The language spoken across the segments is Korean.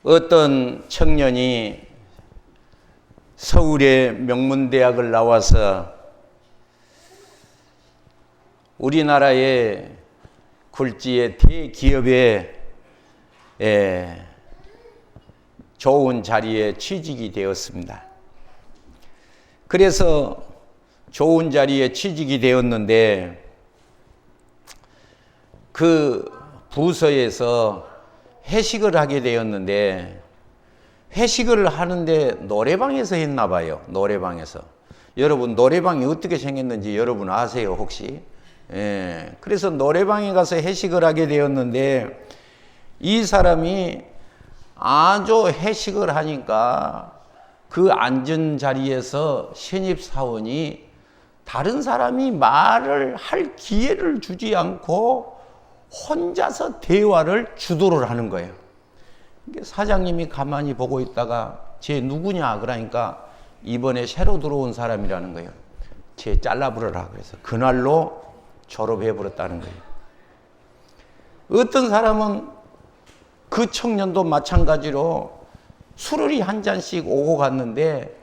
어떤 청년이 서울의 명문대학을 나와서 우리나라의 굴지의 대기업에 좋은 자리에 취직이 되었습니다. 그래서 좋은 자리에 취직이 되었는데 그 부서에서 회식을 하게 되었는데 회식을 하는데 노래방에서 했나 봐요. 노래방에서. 여러분 노래방이 어떻게 생겼는지 여러분 아세요 혹시? 그래서 노래방에 가서 회식을 하게 되었는데 이 사람이 아주 회식을 하니까 그 앉은 자리에서 신입사원이 다른 사람이 말을 할 기회를 주지 않고 혼자서 대화를 주도를 하는 거예요. 사장님이 가만히 보고 있다가 쟤 누구냐 그러니까 이번에 새로 들어온 사람이라는 거예요. 쟤 잘라버려라 그래서 그날로 졸업해버렸다는 거예요. 어떤 사람은 그 청년도 마찬가지로 술을 한 잔씩 오고 갔는데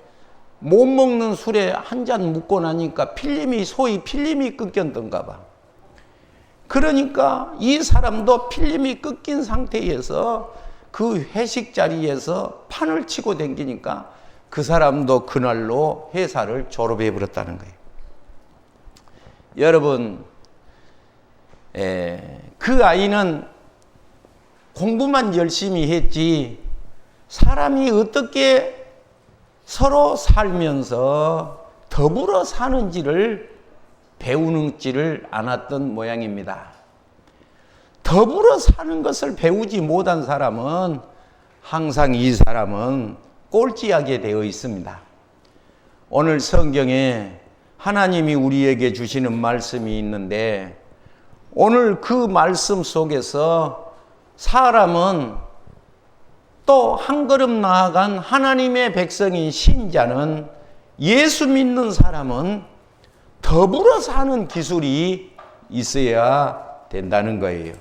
못 먹는 술에 한 잔 묻고 나니까 소위 필름이 끊겼던가 봐. 그러니까 이 사람도 필름이 끊긴 상태에서 그 회식 자리에서 판을 치고 댕기니까 그 사람도 그날로 회사를 졸업해 버렸다는 거예요. 여러분, 그 아이는 공부만 열심히 했지 사람이 어떻게 서로 살면서 더불어 사는지를 배우는지를 않았던 모양입니다. 더불어 사는 것을 배우지 못한 사람은 항상 이 사람은 꼴찌하게 되어 있습니다. 오늘 성경에 하나님이 우리에게 주시는 말씀이 있는데 오늘 그 말씀 속에서 사람은 또 한 걸음 나아간 하나님의 백성인 신자는 예수 믿는 사람은 더불어 사는 기술이 있어야 된다는 거예요.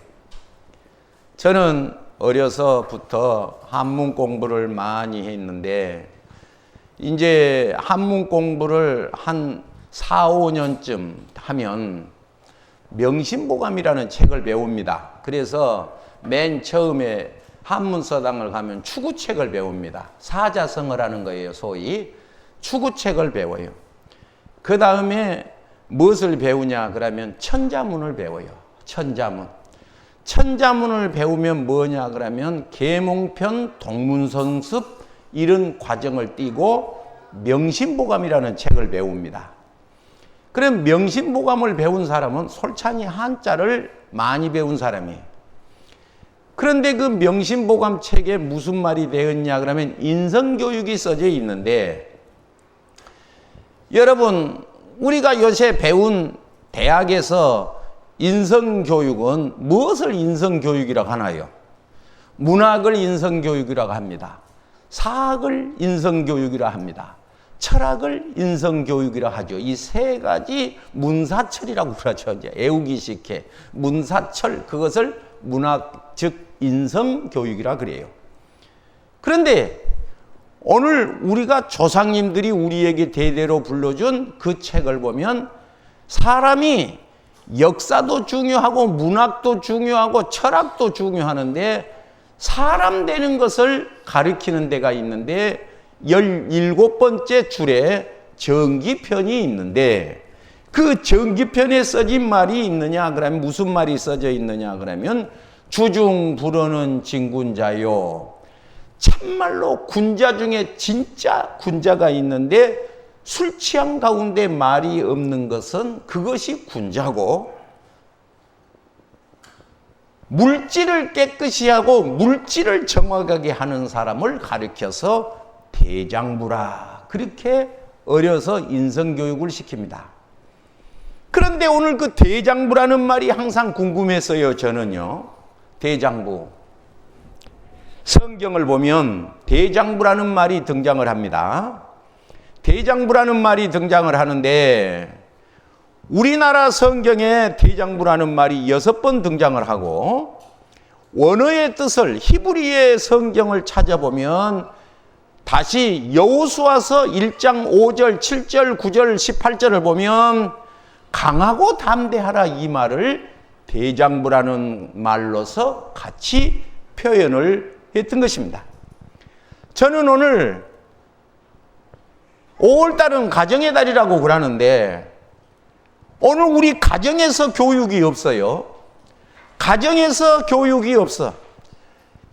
저는 어려서부터 한문 공부를 많이 했는데 이제 한문 공부를 한 4, 5년쯤 하면 명심보감이라는 책을 배웁니다. 그래서 맨 처음에 한문서당을 가면 추구책을 배웁니다. 사자성어를 하는 거예요. 소위 추구책을 배워요. 그 다음에 무엇을 배우냐 그러면 천자문을 배워요. 천자문. 천자문을 배우면 뭐냐 그러면 계몽편, 동문성습 이런 과정을 띄고 명심보감이라는 책을 배웁니다. 그럼 명심보감을 배운 사람은 솔찬히 한자를 많이 배운 사람이에요. 그런데 그 명심보감 책에 무슨 말이 되었냐 그러면 인성교육이 써져 있는데 여러분 우리가 요새 배운 대학에서 인성교육은 무엇을 인성교육이라고 하나요? 문학을 인성교육이라고 합니다. 사학을 인성교육이라고 합니다. 철학을 인성교육이라고 하죠. 이 세 가지 문사철이라고 그러죠. 이제 애우기 쉽게 문사철 그것을 문학 즉 인성교육이라 그래요. 그런데 오늘 우리가 조상님들이 우리에게 대대로 불러준 그 책을 보면 사람이 역사도 중요하고 문학도 중요하고 철학도 중요하는데 사람 되는 것을 가리키는 데가 있는데 17번째 줄에 정기편이 있는데 그 정기편에 써진 말이 있느냐 그러면 무슨 말이 써져 있느냐 그러면 주중 불어는 진군자요. 참말로 군자 중에 진짜 군자가 있는데 술 취한 가운데 말이 없는 것은 그것이 군자고 물질을 깨끗이 하고 물질을 정확하게 하는 사람을 가리켜서 대장부라 그렇게 어려서 인성교육을 시킵니다. 그런데 오늘 그 대장부라는 말이 항상 궁금했어요. 저는요. 대장부. 성경을 보면 대장부라는 말이 등장을 합니다. 대장부라는 말이 등장을 하는데 우리나라 성경에 대장부라는 말이 6번 등장을 하고 원어의 뜻을 히브리의 성경을 찾아보면 다시 여호수아서 1장 5절, 7절, 9절, 18절을 보면 강하고 담대하라 이 말을 대장부라는 말로서 같이 표현을 했던 것입니다. 저는 오늘 5월달은 가정의 달이라고 그러는데 오늘 우리 가정에서 교육이 없어요. 가정에서 교육이 없어.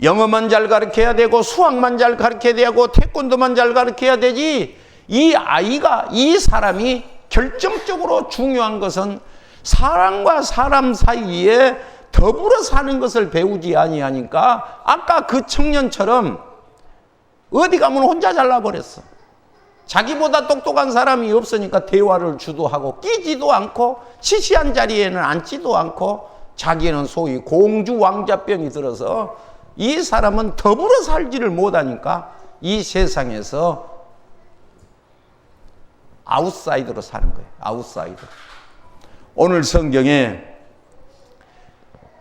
영어만 잘 가르쳐야 되고 수학만 잘 가르쳐야 되고 태권도만 잘 가르쳐야 되지, 이 아이가, 이 사람이 결정적으로 중요한 것은 사람과 사람 사이에 더불어 사는 것을 배우지 아니하니까 아까 그 청년처럼 어디 가면 혼자 잘나버렸어. 자기보다 똑똑한 사람이 없으니까 대화를 주도하고 끼지도 않고 시시한 자리에는 앉지도 않고 자기는 소위 공주 왕자병이 들어서 이 사람은 더불어 살지를 못하니까 이 세상에서 아웃사이더로 사는 거예요. 아웃사이더. 오늘 성경에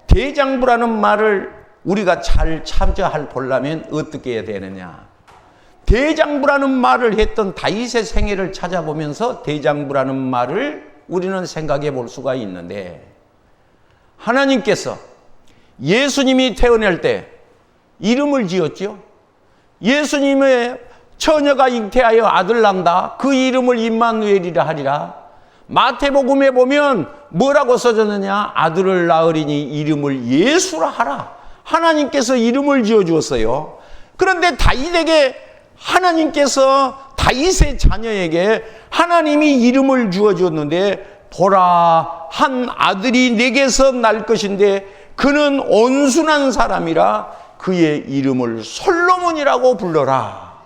대장부라는 말을 우리가 잘 참조할 보려면 어떻게 해야 되느냐. 대장부라는 말을 했던 다윗의 생애를 찾아보면서 대장부라는 말을 우리는 생각해 볼 수가 있는데, 하나님께서 예수님이 태어날 때 이름을 지었죠. 예수님의 처녀가 잉태하여 아들 낳는다. 그 이름을 임마누엘이라 하리라. 마태복음에 보면 뭐라고 써졌느냐. 아들을 낳으리니 이름을 예수라 하라. 하나님께서 이름을 지어주었어요. 그런데 다윗에게 하나님께서 다윗의 자녀에게 하나님이 이름을 주어줬는데, 보라 한 아들이 내게서 날 것인데 그는 온순한 사람이라 그의 이름을 솔로몬이라고 불러라.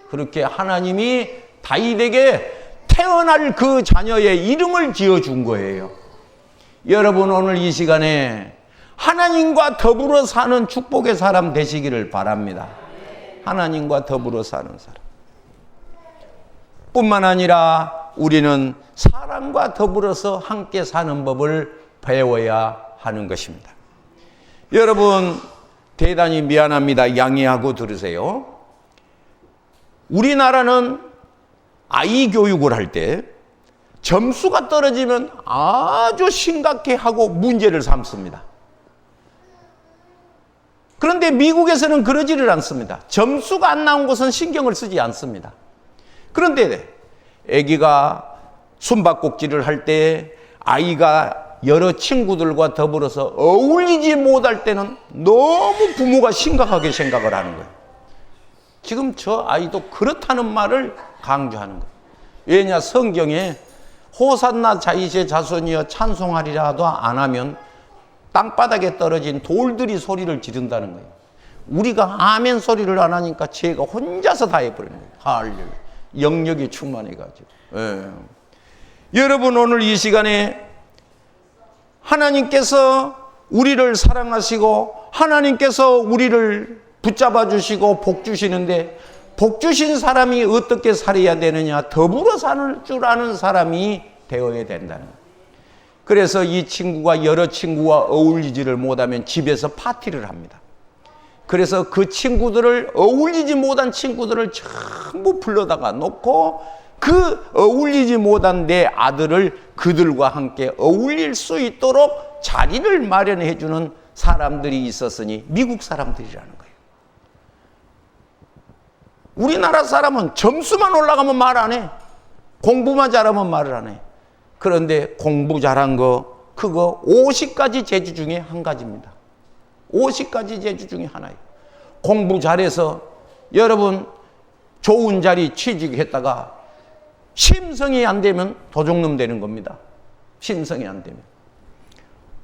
그렇게 하나님이 다윗에게 태어날 그 자녀의 이름을 지어준 거예요. 여러분, 오늘 이 시간에 하나님과 더불어 사는 축복의 사람 되시기를 바랍니다. 하나님과 더불어 사는 사람 뿐만 아니라 우리는 사람과 더불어서 함께 사는 법을 배워야 하는 것입니다. 여러분, 대단히 미안합니다. 양해하고 들으세요. 우리나라는 아이 교육을 할 때 점수가 떨어지면 아주 심각해하고 문제를 삼습니다. 그런데 미국에서는 그러지를 않습니다. 점수가 안 나온 것은 신경을 쓰지 않습니다. 그런데 아기가 숨바꼭질을 할 때 아이가 여러 친구들과 더불어서 어울리지 못할 때는 너무 부모가 심각하게 생각을 하는 거예요. 지금 저 아이도 그렇다는 말을 강조하는 거예요. 왜냐, 성경에 호산나 다윗의 자손이여 찬송하리라도 안 하면 땅바닥에 떨어진 돌들이 소리를 지른다는 거예요. 우리가 아멘 소리를 안 하니까 제가 혼자서 다 해버리는 거예요. 할렐루야. 영역이 충만해가지고. 예. 여러분, 오늘 이 시간에 하나님께서 우리를 사랑하시고 하나님께서 우리를 붙잡아 주시고 복 주시는데, 복 주신 사람이 어떻게 살아야 되느냐, 더불어 살 줄 아는 사람이 되어야 된다는 거예요. 그래서 이 친구가 여러 친구와 어울리지를 못하면 집에서 파티를 합니다. 그래서 그 친구들을, 어울리지 못한 친구들을 전부 불러다가 놓고 그 어울리지 못한 내 아들을 그들과 함께 어울릴 수 있도록 자리를 마련해 주는 사람들이 있었으니 미국 사람들이라는 거예요. 우리나라 사람은 점수만 올라가면 말 안 해. 공부만 잘하면 말을 안 해. 그런데 공부 잘한 거, 그거 50가지 재주 중에 한 가지입니다. 50가지 재주 중에 하나예요. 공부 잘해서 여러분 좋은 자리 취직했다가 심성이 안 되면 도둑놈 되는 겁니다. 심성이 안 되면.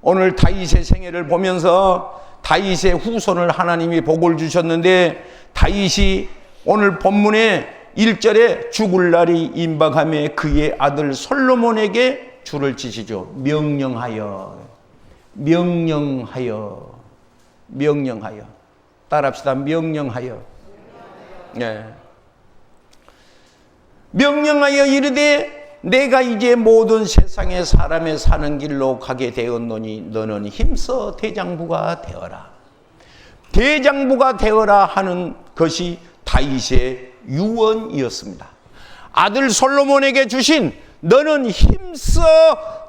오늘 다윗의 생애를 보면서 다윗의 후손을 하나님이 복을 주셨는데, 다윗이 오늘 본문에 1절에 죽을 날이 임박하며 그의 아들 솔로몬에게 줄을 치시죠. 명령하여. 따라합시다. 명령하여. 네. 명령하여 이르되 내가 이제 모든 세상의 사람의 사는 길로 가게 되었노니 너는 힘써 대장부가 되어라. 대장부가 되어라 하는 것이 다윗의 유언이었습니다. 아들 솔로몬에게 주신 너는 힘써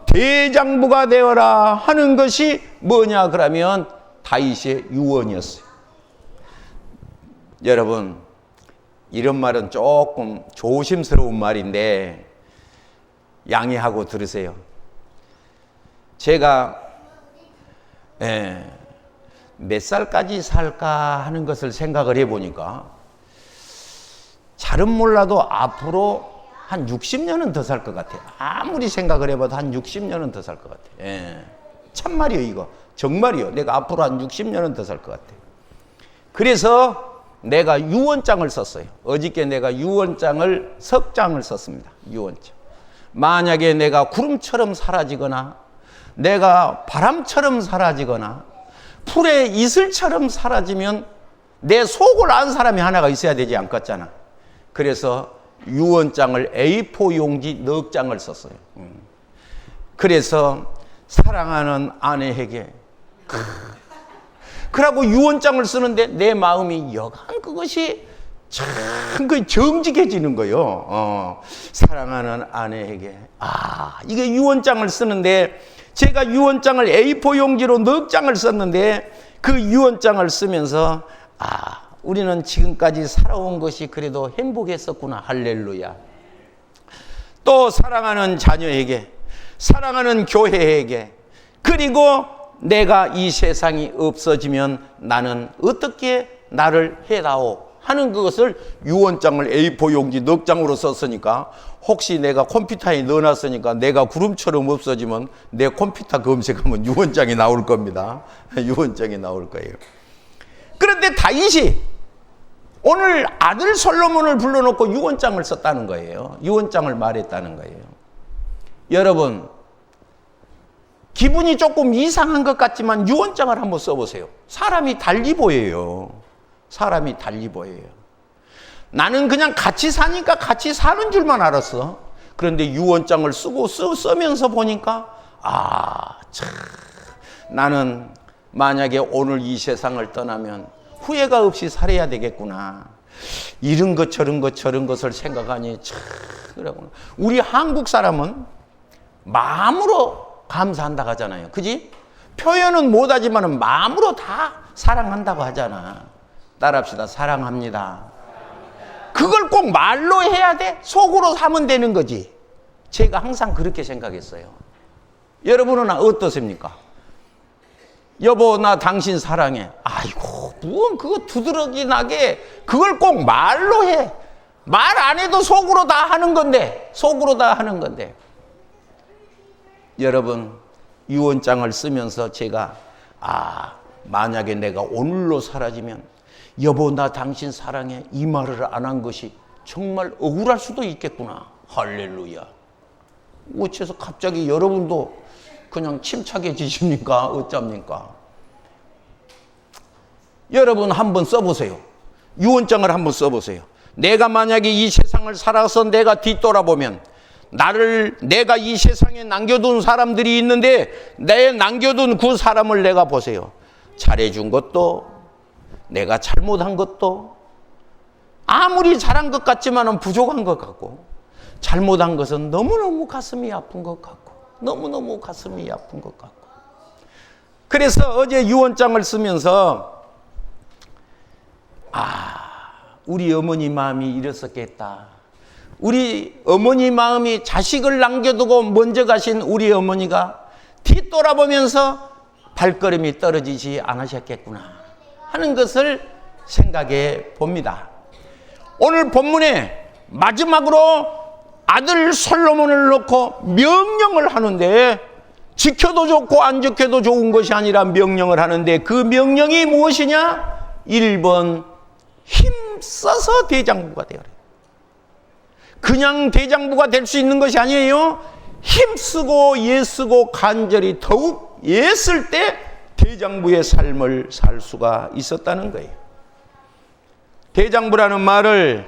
대장부가 되어라 하는 것이 뭐냐 그러면 다윗의 유언이었어요. 여러분, 이런 말은 조금 조심스러운 말인데 양해하고 들으세요. 제가 몇 살까지 살까 하는 것을 생각을 해보니까 잘은 몰라도 앞으로 한 60년은 더 살 것 같아요. 아무리 생각을 해봐도 한 60년은 더 살 것 같아요. 참말이요, 이거. 정말이요. 내가 앞으로 한 60년은 더 살 것 같아요. 그래서 내가 유언장을 썼어요. 어저께 내가 유언장을 석 장을 썼습니다. 유언장. 만약에 내가 구름처럼 사라지거나 내가 바람처럼 사라지거나 풀의 이슬처럼 사라지면 내 속을 안 사람이 하나가 있어야 되지 않겠잖아. 그래서 유언장을 A4 용지 넉 장을 썼어요. 그래서 사랑하는 아내에게 그러고 유언장을 쓰는데 내 마음이 여간 그것이 참 정직해지는 거예요. 사랑하는 아내에게 이게 유언장을 쓰는데 제가 유언장을 A4 용지로 넉 장을 썼는데 그 유언장을 쓰면서 우리는 지금까지 살아온 것이 그래도 행복했었구나. 할렐루야. 또 사랑하는 자녀에게, 사랑하는 교회에게, 그리고 내가 이 세상이 없어지면 나는 어떻게 나를 해다오 하는 그것을 유언장을 A4 용지 넉 장으로 썼으니까 혹시 내가 컴퓨터에 넣어놨으니까 내가 구름처럼 없어지면 내 컴퓨터 검색하면 유언장이 나올 겁니다. 유언장이 나올 거예요. 그런데 다윗이 오늘 아들 솔로몬을 불러놓고 유언장을 썼다는 거예요. 유언장을 말했다는 거예요. 여러분, 기분이 조금 이상한 것 같지만 유언장을 한번 써보세요. 사람이 달리 보여요. 사람이 달리 보여요. 나는 그냥 같이 사니까 같이 사는 줄만 알았어. 그런데 유언장을 쓰면서 보니까 참, 나는 만약에 오늘 이 세상을 떠나면 후회가 없이 살아야 되겠구나. 이런 것 저런 것 저런 것을 생각하니 참 그러구나. 우리 한국 사람은 마음으로 감사한다고 하잖아요. 그지? 표현은 못하지만 마음으로 다 사랑한다고 하잖아. 따라합시다. 사랑합니다. 그걸 꼭 말로 해야 돼? 속으로 하면 되는 거지. 제가 항상 그렇게 생각했어요. 여러분은 어떠십니까? 여보, 나 당신 사랑해. 아이고, 무슨 그거 두드러기 나게 그걸 꼭 말로 해. 말 안 해도 속으로 다 하는 건데, 속으로 다 하는 건데. 여러분, 유언장을 쓰면서 제가 만약에 내가 오늘로 사라지면 여보, 나 당신 사랑해 이 말을 안 한 것이 정말 억울할 수도 있겠구나. 할렐루야. 어째서 갑자기 여러분도 그냥 침착해지십니까? 어쩝니까? 여러분 한번 써보세요. 유언장을 한번 써보세요. 내가 만약에 이 세상을 살아서 내가 뒤돌아보면 내가 이 세상에 남겨둔 사람들이 있는데 내 남겨둔 그 사람을 내가 보세요. 잘해준 것도 내가 잘못한 것도 아무리 잘한 것 같지만은 부족한 것 같고 잘못한 것은 너무너무 가슴이 아픈 것 같고 너무너무 가슴이 아픈 것 같고 그래서 어제 유언장을 쓰면서 우리 어머니 마음이 이랬었겠다. 우리 어머니 마음이 자식을 남겨두고 먼저 가신 우리 어머니가 뒤돌아보면서 발걸음이 떨어지지 않으셨겠구나 하는 것을 생각해 봅니다. 오늘 본문에 마지막으로 아들 솔로몬을 놓고 명령을 하는데 지켜도 좋고 안 지켜도 좋은 것이 아니라 명령을 하는데 그 명령이 무엇이냐? 1번 힘써서 대장부가 되어라. 그냥 대장부가 될 수 있는 것이 아니에요. 힘쓰고 애쓰고 간절히 더욱 애쓸 때 대장부의 삶을 살 수가 있었다는 거예요. 대장부라는 말을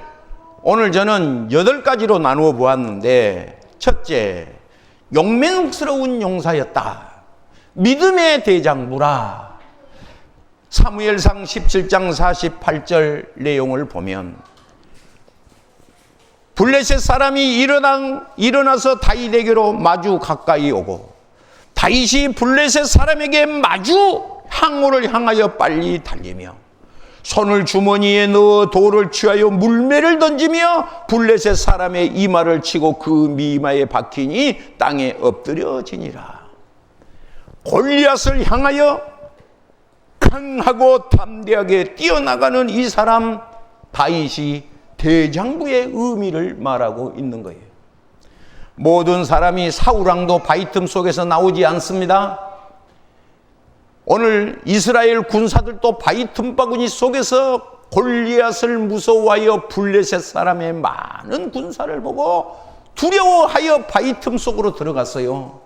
오늘 저는 8가지로 나누어 보았는데 첫째, 용맹스러운 용사였다. 믿음의 대장부라. 사무엘상 17장 48절 내용을 보면 블레셋 사람이 일어나서 다윗에게로 마주 가까이 오고 다윗이 블레셋 사람에게 마주 항우를 향하여 빨리 달리며 손을 주머니에 넣어 돌을 취하여 물매를 던지며 블레셋 사람의 이마를 치고 그 미마에 박히니 땅에 엎드려지니라. 골리앗을 향하여 강하고 담대하게 뛰어나가는 이 사람 다윗이 대장부의 의미를 말하고 있는 거예요. 모든 사람이 사울왕도 바위틈 속에서 나오지 않습니다. 오늘 이스라엘 군사들도 바위틈 바구니 속에서 골리앗을 무서워하여 블레셋 사람의 많은 군사를 보고 두려워하여 바위틈 속으로 들어갔어요.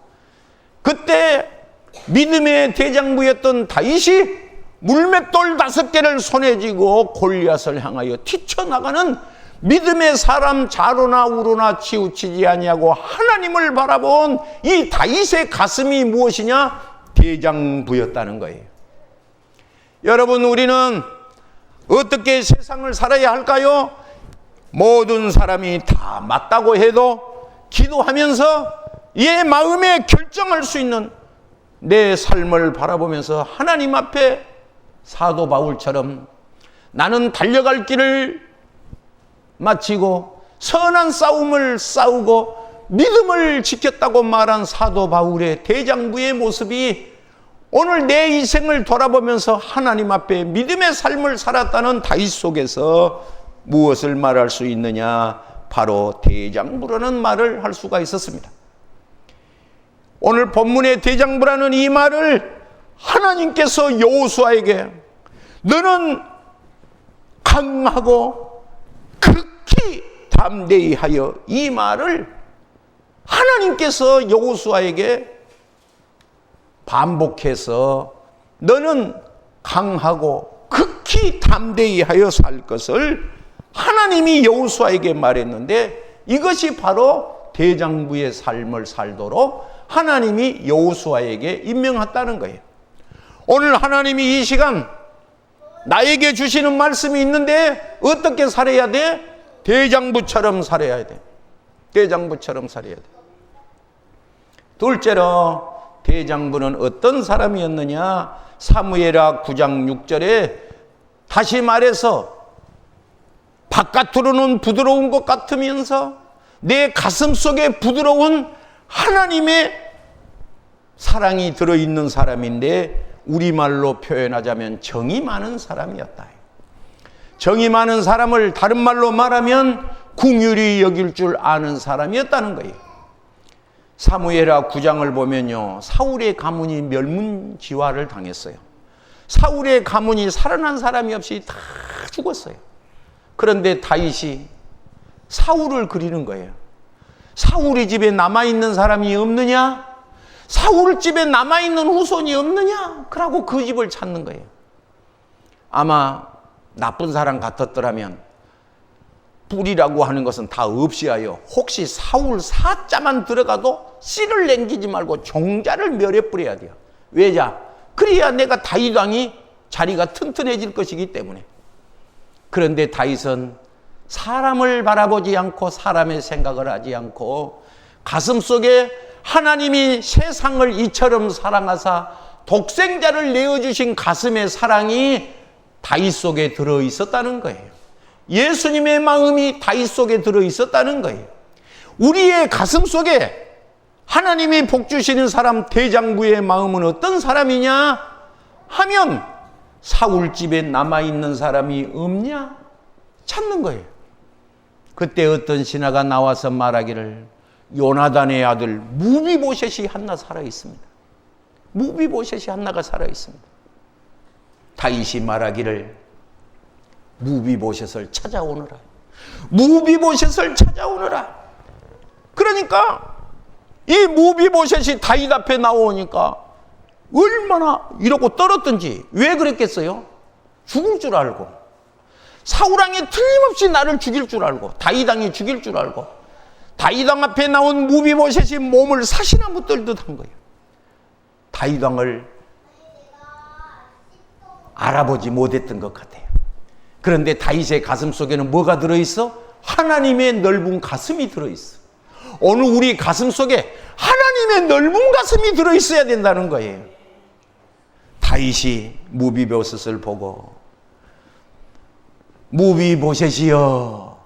그때 믿음의 대장부였던 다윗이 물맷돌 5개를 손에 쥐고 골리앗을 향하여 튀쳐나가는 믿음의 사람 좌로나 우로나 치우치지 아니하고 하나님을 바라본 이 다윗의 가슴이 무엇이냐? 대장부였다는 거예요. 여러분, 우리는 어떻게 세상을 살아야 할까요? 모든 사람이 다 맞다고 해도 기도하면서 예 마음에 결정할 수 있는 내 삶을 바라보면서 하나님 앞에 사도 바울처럼 나는 달려갈 길을 마치고 선한 싸움을 싸우고 믿음을 지켰다고 말한 사도 바울의 대장부의 모습이 오늘 내 인생을 돌아보면서 하나님 앞에 믿음의 삶을 살았다는 다윗 속에서 무엇을 말할 수 있느냐? 바로 대장부라는 말을 할 수가 있었습니다. 오늘 본문의 대장부라는 이 말을 하나님께서 여호수아에게 너는 강하고 극히 담대히 하여, 이 말을 하나님께서 여호수아에게 반복해서 너는 강하고 극히 담대히 하여 살 것을 하나님이 여호수아에게 말했는데, 이것이 바로 대장부의 삶을 살도록 하나님이 여호수아에게 임명했다는 거예요. 오늘 하나님이 이 시간 나에게 주시는 말씀이 있는데 어떻게 살아야 돼? 대장부처럼 살아야 돼. 대장부처럼 살아야 돼. 둘째로 대장부는 어떤 사람이었느냐? 사무엘하 9장 6절에 다시 말해서 바깥으로는 부드러운 것 같으면서 내 가슴 속에 부드러운 하나님의 사랑이 들어있는 사람인데, 우리말로 표현하자면 정이 많은 사람이었다. 정이 많은 사람을 다른 말로 말하면 긍휼히 여길 줄 아는 사람이었다는 거예요. 사무엘하 9장을 보면요, 사울의 가문이 멸문지화를 당했어요. 사울의 가문이 살아난 사람이 없이 다 죽었어요. 그런데 다윗이 사울을 그리는 거예요. 사울의 집에 남아있는 사람이 없느냐? 사울 집에 남아있는 후손이 없느냐? 그러고 그 집을 찾는 거예요. 아마 나쁜 사람 같았더라면 뿔이라고 하는 것은 다 없이하여 혹시 사울 사자만 들어가도 씨를 남기지 말고 종자를 멸해버려야 돼요. 왜냐? 그래야 내가 다윗 왕이 자리가 튼튼해질 것이기 때문에. 그런데 다윗은 사람을 바라보지 않고 사람의 생각을 하지 않고 가슴속에 하나님이 세상을 이처럼 사랑하사 독생자를 내어주신 가슴의 사랑이 다윗 속에 들어있었다는 거예요. 예수님의 마음이 다윗 속에 들어있었다는 거예요. 우리의 가슴 속에 하나님이 복 주시는 사람 대장부의 마음은 어떤 사람이냐 하면 사울 집에 남아있는 사람이 없냐 찾는 거예요. 그때 어떤 신하가 나와서 말하기를 요나단의 아들 무비보셋이 하나 살아있습니다. 무비보셋이 하나가 살아있습니다. 다윗이 말하기를 무비보셋을 찾아오너라. 무비보셋을 찾아오너라. 그러니까 이 무비보셋이 다윗 앞에 나오니까 얼마나 이러고 떨었던지. 왜 그랬겠어요? 죽을 줄 알고, 사울왕이 틀림없이 나를 죽일 줄 알고, 다윗왕이 죽일 줄 알고, 다윗왕 앞에 나온 무비보셋이 몸을 사시나무 떨듯 한 거예요. 다윗왕을 알아보지 못했던 것 같아요. 그런데 다윗의 가슴 속에는 뭐가 들어있어? 하나님의 넓은 가슴이 들어있어. 오늘 우리 가슴 속에 하나님의 넓은 가슴이 들어있어야 된다는 거예요. 다윗이 무비보셋을 보고 무비보셋이여,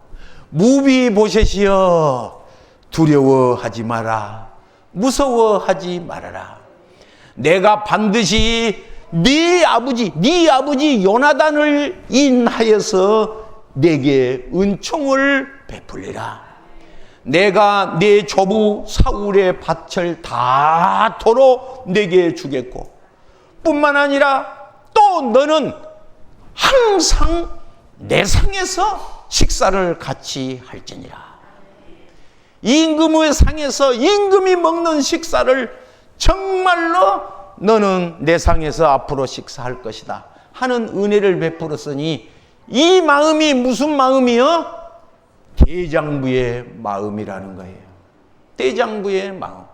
무비보셋이여, 두려워하지 마라, 무서워하지 말아라. 내가 반드시 네 아버지 요나단을 인하여서 내게 은총을 베풀리라. 내가 네 조부 사울의 밭을 다 도로 내게 주겠고, 뿐만 아니라 또 너는 항상 내 상에서 식사를 같이 할지니라. 임금의 상에서 임금이 먹는 식사를 정말로 너는 내 상에서 앞으로 식사할 것이다 하는 은혜를 베풀었으니, 이 마음이 무슨 마음이요? 대장부의 마음이라는 거예요. 대장부의 마음.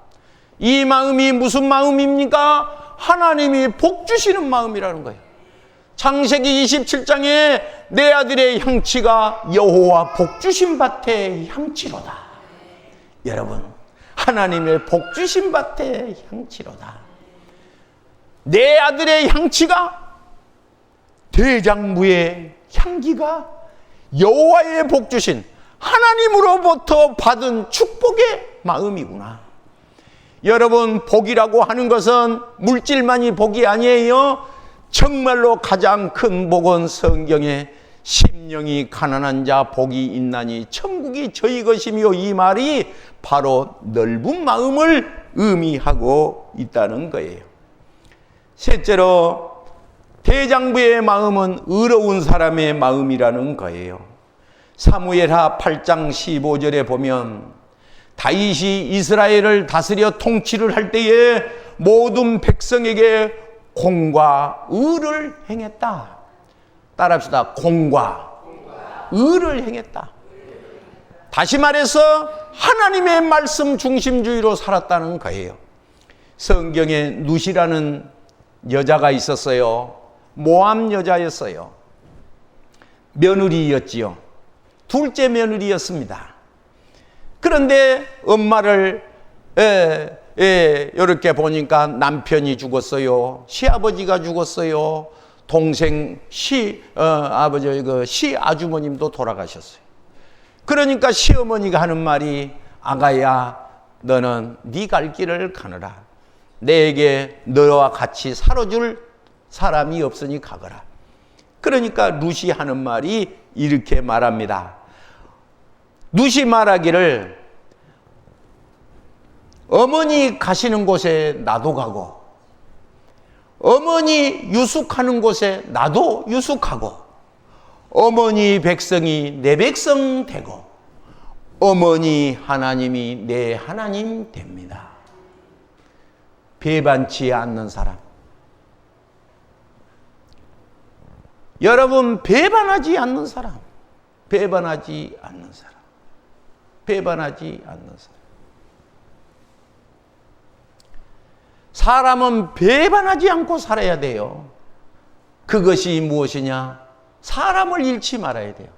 이 마음이 무슨 마음입니까? 하나님이 복 주시는 마음이라는 거예요. 창세기 27장에 내 아들의 향치가 여호와 복 주신 밭의 향치로다. 여러분, 하나님의 복 주신 밭의 향치로다. 내 아들의 향치가, 대장부의 향기가 여호와의 복 주신 하나님으로부터 받은 축복의 마음이구나. 여러분, 복이라고 하는 것은 물질만이 복이 아니에요. 정말로 가장 큰 복은 성경에 심령이 가난한 자 복이 있나니 천국이 저희 것이며, 이 말이 바로 넓은 마음을 의미하고 있다는 거예요. 셋째로, 대장부의 마음은 의로운 사람의 마음이라는 거예요. 사무엘하 8장 15절에 보면 다윗이 이스라엘을 다스려 통치를 할 때에 모든 백성에게 공과 의를 행했다. 따라합시다. 공과 의를 행했다. 다시 말해서 하나님의 말씀 중심주의로 살았다는 거예요. 성경에 룻이라는 여자가 있었어요. 모압 여자였어요. 며느리였지요. 둘째 며느리였습니다. 그런데 엄마를 이렇게 보니까 남편이 죽었어요. 시아버지가 죽었어요. 동생 시아주머님도 돌아가셨어요. 그러니까 시어머니가 하는 말이, 아가야, 너는 네 갈 길을 가느라. 내게 너와 같이 살아줄 사람이 없으니 가거라. 그러니까 룻이 하는 말이 이렇게 말합니다. 룻이 말하기를, 어머니 가시는 곳에 나도 가고, 어머니 유숙하는 곳에 나도 유숙하고, 어머니 백성이 내 백성 되고, 어머니 하나님이 내 하나님 됩니다. 배반치 않는 사람. 여러분, 배반하지 않는 사람. 배반하지 않는 사람. 배반하지 않는 사람. 사람은 배반하지 않고 살아야 돼요. 그것이 무엇이냐? 사람을 잃지 말아야 돼요.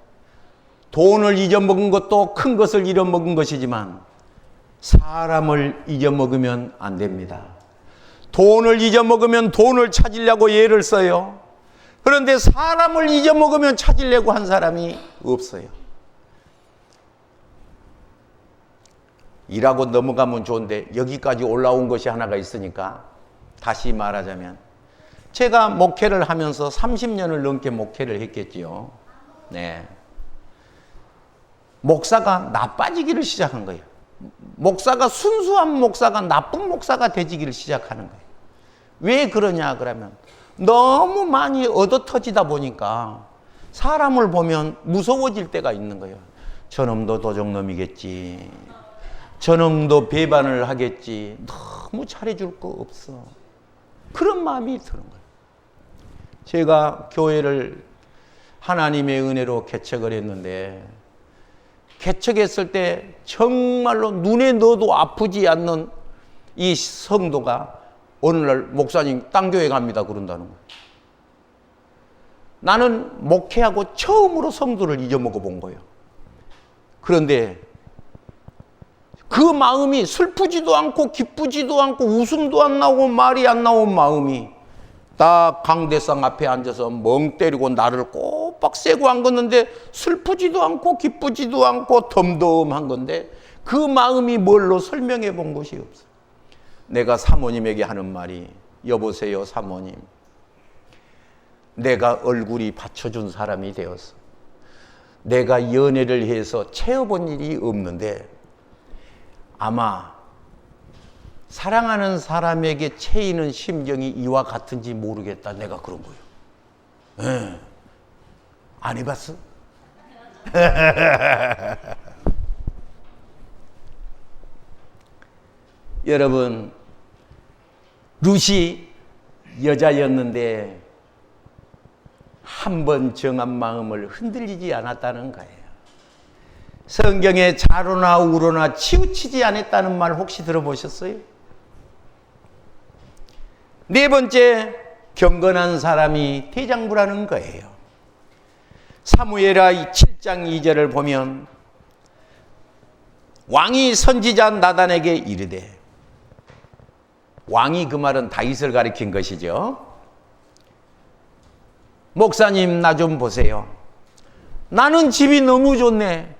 돈을 잊어먹은 것도 큰 것을 잃어먹은 것이지만 사람을 잊어먹으면 안 됩니다. 돈을 잊어먹으면 돈을 찾으려고 애를 써요. 그런데 사람을 잊어먹으면 찾으려고 한 사람이 없어요. 일하고 넘어가면 좋은데 여기까지 올라온 것이 하나가 있으니까 다시 말하자면, 제가 목회를 하면서 30년을 넘게 목회를 했겠지요. 네. 목사가 나빠지기를 시작한 거예요. 목사가, 순수한 목사가 나쁜 목사가 되지기를 시작하는 거예요. 왜 그러냐 그러면, 너무 많이 얻어터지다 보니까 사람을 보면 무서워질 때가 있는 거예요. 저놈도 도적놈이겠지, 저놈도 배반을 하겠지, 너무 잘해줄 거 없어, 그런 마음이 드는 거예요. 제가 교회를 하나님의 은혜로 개척을 했는데, 개척했을 때 정말로 눈에 넣어도 아프지 않는 이 성도가 어느 날 목사님 딴 교회 갑니다 그런다는 거예요. 나는 목회하고 처음으로 성도를 잊어먹어 본 거예요. 그런데 그 마음이 슬프지도 않고 기쁘지도 않고 웃음도 안 나오고 말이 안 나온 마음이 딱 강대상 앞에 앉아서 멍 때리고 나를 꼬박 세고 안 걷는데 슬프지도 않고 기쁘지도 않고 덤덤한 건데 그 마음이 뭘로 설명해 본 것이 없어. 내가 사모님에게 하는 말이 여보세요 사모님, 내가 얼굴이 받쳐준 사람이 되어서 내가 연애를 해서 채워본 일이 없는데 아마 사랑하는 사람에게 채이는 심정이 이와 같은지 모르겠다. 내가 그런 거예요. 안 해봤어? 여러분, 룻이 여자였는데 한 번 정한 마음을 흔들리지 않았다는 거예요. 성경에 자로나 우로나 치우치지 않았다는 말 혹시 들어보셨어요? 네 번째, 경건한 사람이 대장부라는 거예요. 사무엘하 7장 2절을 보면 왕이 선지자 나단에게 이르되, 왕이 그 말은 다윗을 가리킨 것이죠. 목사님, 나 좀 보세요. 나는 집이 너무 좋네.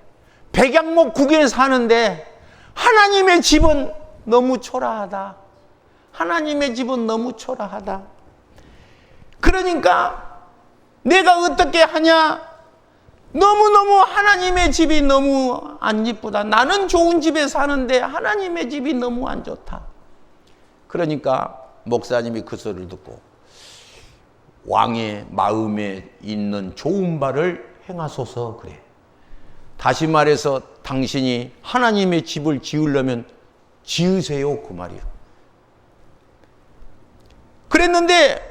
백양목 국에 사는데 하나님의 집은 너무 초라하다. 하나님의 집은 너무 초라하다. 그러니까 내가 어떻게 하냐? 너무너무 하나님의 집이 너무 안 이쁘다. 나는 좋은 집에 사는데 하나님의 집이 너무 안 좋다. 그러니까 목사님이 그 소리를 듣고 왕의 마음에 있는 좋은 바를 행하소서 그래. 다시 말해서 당신이 하나님의 집을 지으려면 지으세요 그 말이에요. 그랬는데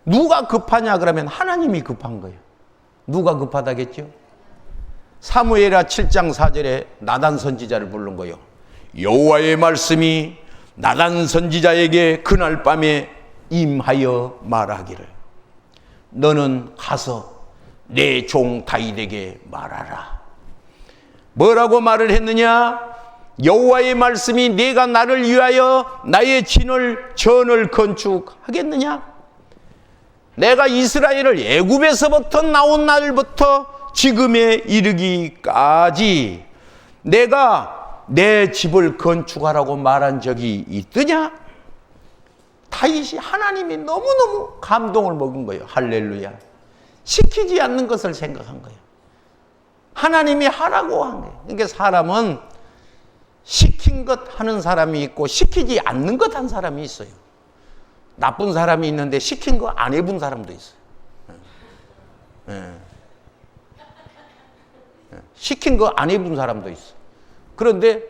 누가 급하냐 그러면 하나님이 급한 거예요. 누가 급하다겠죠? 사무엘하 7장 4절에 나단 선지자를 부른 거예요. 여호와의 말씀이 나단 선지자에게 그날 밤에 임하여 말하기를, 너는 가서 내 종 다윗에게 말하라. 뭐라고 말을 했느냐? 여호와의 말씀이 네가 나를 위하여 나의 전을 건축하겠느냐? 내가 이스라엘을 애굽에서부터 나온 날부터 지금에 이르기까지 내가 내 집을 건축하라고 말한 적이 있더냐? 다윗이 하나님이 너무너무 감동을 먹은 거예요. 할렐루야. 시키지 않는 것을 생각한 거예요. 하나님이 하라고 한 거예요. 그러니까 사람은 시킨 것 하는 사람이 있고 시키지 않는 것 한 사람이 있어요. 나쁜 사람이 있는데 시킨 거 안 해본 사람도 있어요. 시킨 거 안 해본 사람도 있어요. 그런데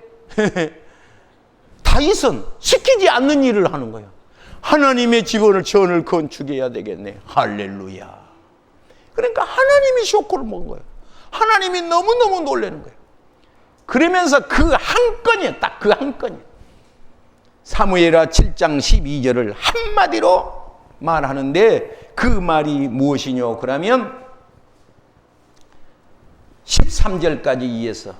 다윗은 시키지 않는 일을 하는 거예요. 하나님의 전을 건축해야 되겠네. 할렐루야. 그러니까 하나님이 쇼크를 먹은 거예요. 하나님이 너무너무 놀라는 거예요. 그러면서 그 한 건이에요. 딱 그 한 건이에요. 사무엘하 7장 12절을 한마디로 말하는데 그 말이 무엇이뇨? 그러면 13절까지 이어서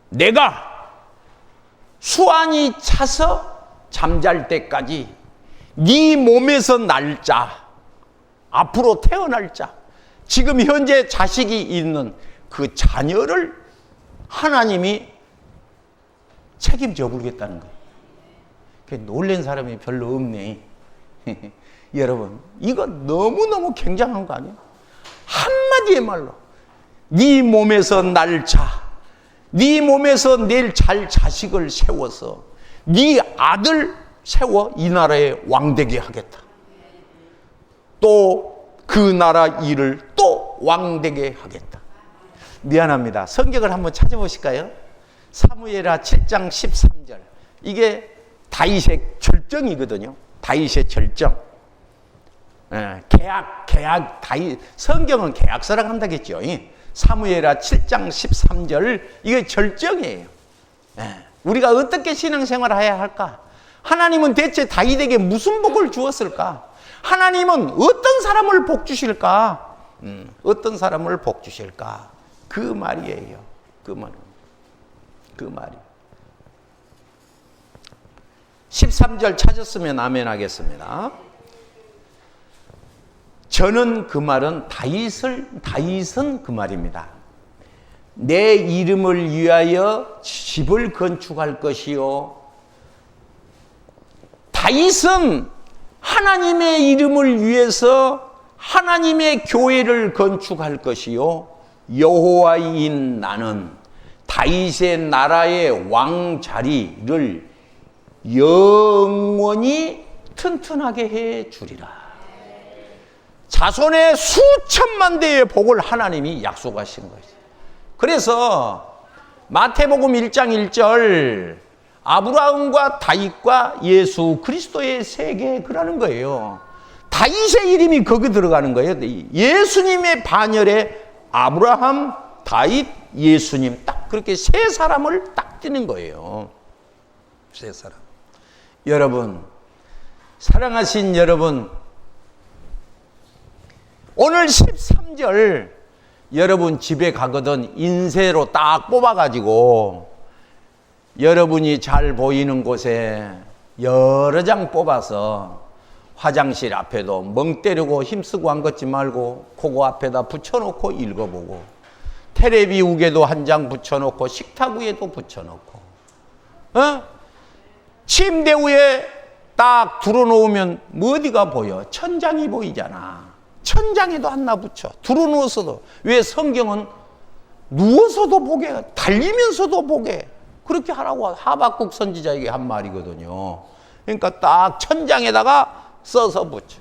내가 수완이 차서 잠잘 때까지 네 몸에서 날 자, 앞으로 태어날 자, 지금 현재 자식이 있는 그 자녀를 하나님이 책임져 부르겠다는 거예요. 놀란 사람이 별로 없네. 여러분, 이거 너무너무 굉장한 거 아니에요? 한마디의 말로 네 몸에서 날 자, 네 몸에서 낼 잘 자식을 세워서 네 아들 세워 이 나라의 왕되게 하겠다. 또 그 나라 일을 또 왕되게 하겠다. 미안합니다. 성경을 한번 찾아보실까요? 사무엘하 7장 13절. 이게 다윗의 절정이거든요. 다윗의 절정. 계약, 다윗. 성경은 계약서라고 한다겠죠. 사무엘하 7장 13절. 이게 절정이에요. 우리가 어떻게 신앙생활을 해야 할까? 하나님은 대체 다윗에게 무슨 복을 주었을까? 하나님은 어떤 사람을 복 주실까? 어떤 사람을 복 주실까? 그 말이에요. 그 말. 그 말이. 13절 찾았으면 아멘 하겠습니다. 저는 그 말은 다윗은 그 말입니다. 내 이름을 위하여 집을 건축할 것이요. 다윗은 하나님의 이름을 위해서 하나님의 교회를 건축할 것이요. 여호와인 나는 다윗의 나라의 왕 자리를 영원히 튼튼하게 해 주리라. 자손의 수천만 대의 복을 하나님이 약속하신 것이죠. 그래서 마태복음 1장 1절 아브라함과 다윗과 예수 그리스도의 세계 그러는 거예요. 다윗의 이름이 거기 들어가는 거예요. 예수님의 반열에 아브라함, 다윗, 예수님 딱 그렇게 세 사람을 딱 띄는 거예요. 세 사람. 여러분, 사랑하신 여러분, 오늘 13절 여러분 집에 가거든 인쇄로 딱 뽑아가지고 여러분이 잘 보이는 곳에 여러 장 뽑아서 화장실 앞에도 멍 때리고 힘쓰고 한 것지 말고 그거 앞에다 붙여놓고 읽어보고 테레비 우에도 한 장 붙여놓고 식탁 위에도 붙여놓고 침대 위에 딱 들어놓으면 어디가 보여? 천장이 보이잖아. 천장에도 하나 붙여. 들어누워서도. 왜 성경은 누워서도 보게, 달리면서도 보게. 그렇게 하라고 하박국 선지자에게 한 말이거든요. 그러니까 딱 천장에다가 써서 붙여.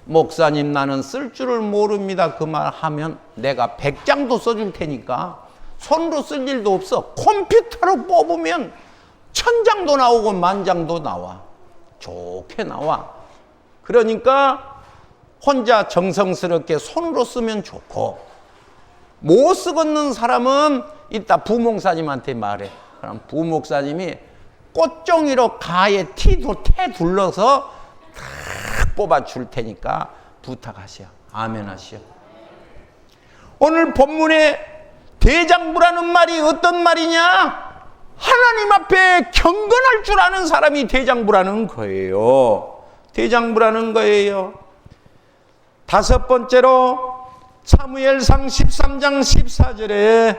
목사님 나는 쓸 줄을 모릅니다. 그 말 하면 내가 100장도 써줄 테니까 손으로 쓸 일도 없어. 컴퓨터로 뽑으면 1000장도 나오고 10,000장도 나와. 좋게 나와. 그러니까 혼자 정성스럽게 손으로 쓰면 좋고 못 쓰겠는 사람은 이따 부목사님한테 말해. 그럼 부목사님이 꽃종이로 가에 테 둘러서 탁 뽑아줄 테니까 부탁하시오. 아멘 하시오. 오늘 본문에 대장부라는 말이 어떤 말이냐? 하나님 앞에 경건할 줄 아는 사람이 대장부라는 거예요. 대장부라는 거예요. 다섯 번째로 사무엘상 13장 14절에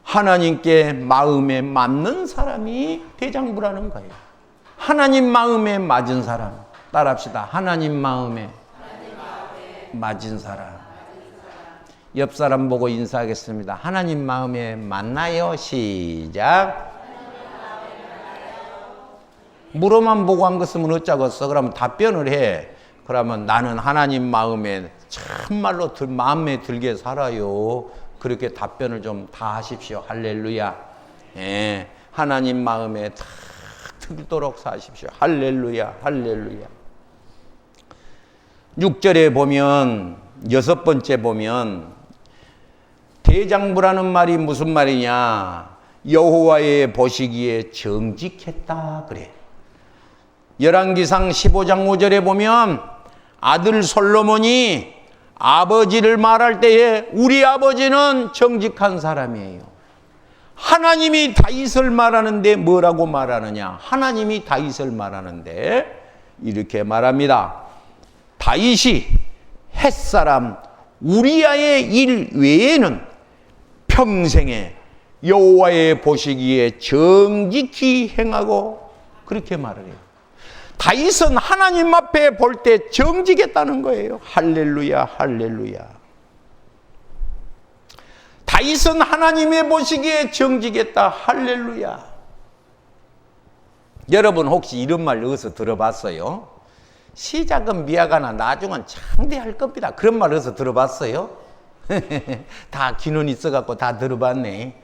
하나님께 마음에 맞는 사람이 대장부라는 거예요. 하나님 마음에 맞은 사람. 따라합시다. 하나님 마음에 맞은 사람. 옆 사람 보고 인사하겠습니다. 하나님 마음에 맞나요? 시작. 물어만 보고 한 것은 어쩌겠어? 그러면 답변을 해. 그러면 나는 하나님 마음에 참말로 마음에 들게 살아요. 그렇게 답변을 좀 다 하십시오. 할렐루야. 예, 하나님 마음에 다 들도록 사십시오. 할렐루야. 할렐루야. 6절에 보면 여섯 번째 보면 대장부라는 말이 무슨 말이냐? 여호와의 보시기에 정직했다 그래. 열왕기상 15장 5절에 보면 아들 솔로몬이 아버지를 말할 때에 우리 아버지는 정직한 사람이에요. 하나님이 다윗을 말하는데 뭐라고 말하느냐? 하나님이 다윗을 말하는데 이렇게 말합니다. 다윗이 햇사람 우리아의 일 외에는 평생에 여호와의 보시기에 정직히 행하고 그렇게 말을 해요. 다윗은 하나님 앞에 볼 때 정직했다는 거예요. 할렐루야, 할렐루야. 다윗은 하나님의 보시기에 정직했다. 할렐루야. 여러분 혹시 이런 말 어디서 들어봤어요? 시작은 미약하나 나중은 창대할 겁니다. 그런 말 어디서 들어봤어요? 다 기능 있어갖고 다 들어봤네.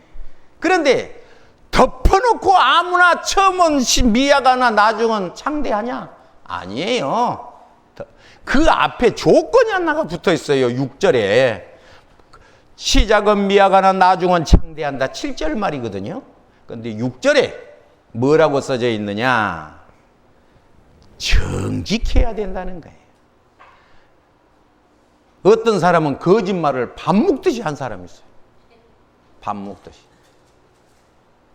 그런데 덮어놓고 아무나 처음은 미약하나 나중은 창대하냐? 아니에요. 그 앞에 조건이 하나가 붙어 있어요. 6절에. 시작은 미약하나 나중은 창대한다. 7절 말이거든요. 그런데 6절에 뭐라고 써져 있느냐? 정직해야 된다는 거예요. 어떤 사람은 거짓말을 밥 먹듯이 한 사람이 있어요. 밥 먹듯이.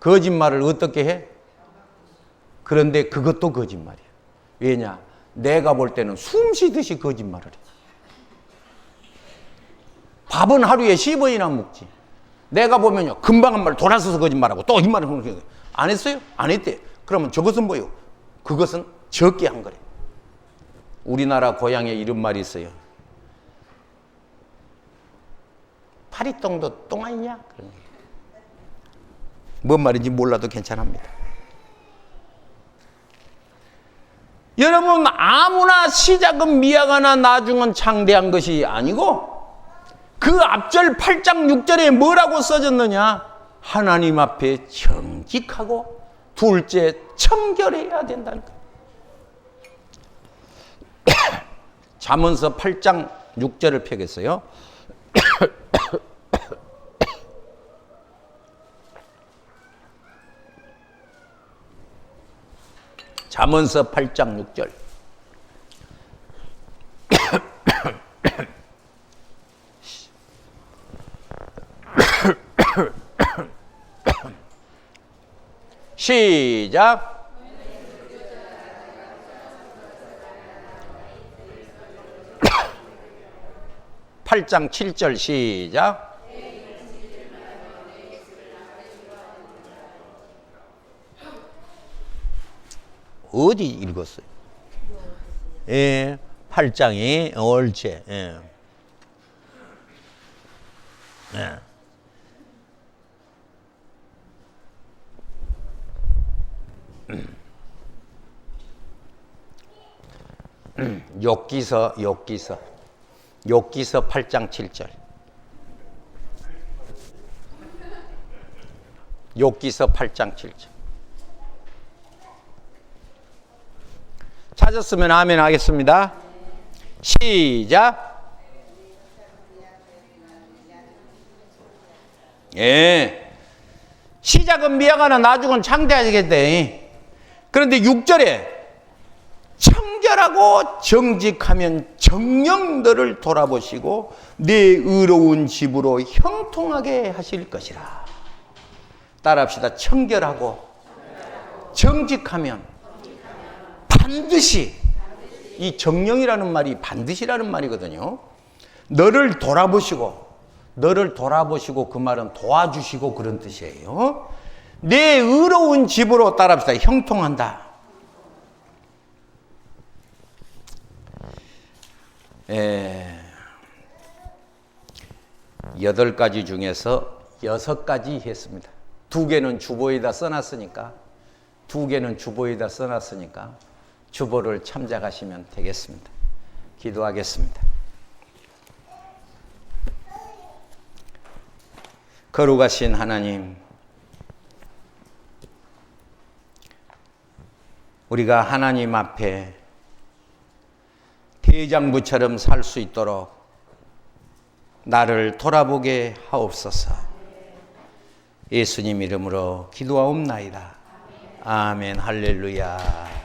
거짓말을 어떻게 해? 그런데 그것도 거짓말이야. 왜냐? 내가 볼 때는 숨 쉬듯이 거짓말을 해. 밥은 하루에 10번이나 먹지. 내가 보면요, 금방 한 말 돌아서서 거짓말하고 또 이 말을 하는 안 했어요? 안 했대. 그러면 저것은 뭐예요? 그것은 적게 한 거래. 우리나라 고향에 이런 말이 있어요. 파리똥도 똥 아니냐? 그런 거예요. 뭔 말인지 몰라도 괜찮습니다. 여러분, 아무나 시작은 미약하나 나중은 창대한 것이 아니고 그 앞절 8장 6절에 뭐라고 써졌느냐? 하나님 앞에 정직하고 둘째 청결해야 된다는 거예요. 잠언서 8장 6절을 펴겠어요. 잠언서 8장 6절. 시작. 8장 7절 시작. 어디 읽었어요? 예, 8장이 옳지. 예. 예. 욥기서 8장 7절. 욥기서 8장 7절. 찾았으면 아멘 하겠습니다. 시작. 예. 시작은 미약하나 나중은 창대하겠대. 그런데 6절에 청결하고 정직하면 정녕 너를 돌아보시고 내 의로운 집으로 형통하게 하실 것이라. 따라합시다. 청결하고 정직하면 반드시, 이 정령이라는 말이 반드시라는 말이거든요. 너를 돌아보시고 그 말은 도와주시고 그런 뜻이에요. 내 의로운 집으로 따라합시다. 형통한다. 8가지 중에서 6가지 했습니다. 2개는 주보에다 써놨으니까 주보를 참작하시면 되겠습니다. 기도하겠습니다. 거룩하신 하나님, 우리가 하나님 앞에 대장부처럼 살 수 있도록 나를 돌아보게 하옵소서. 예수님 이름으로 기도하옵나이다. 아멘. 할렐루야.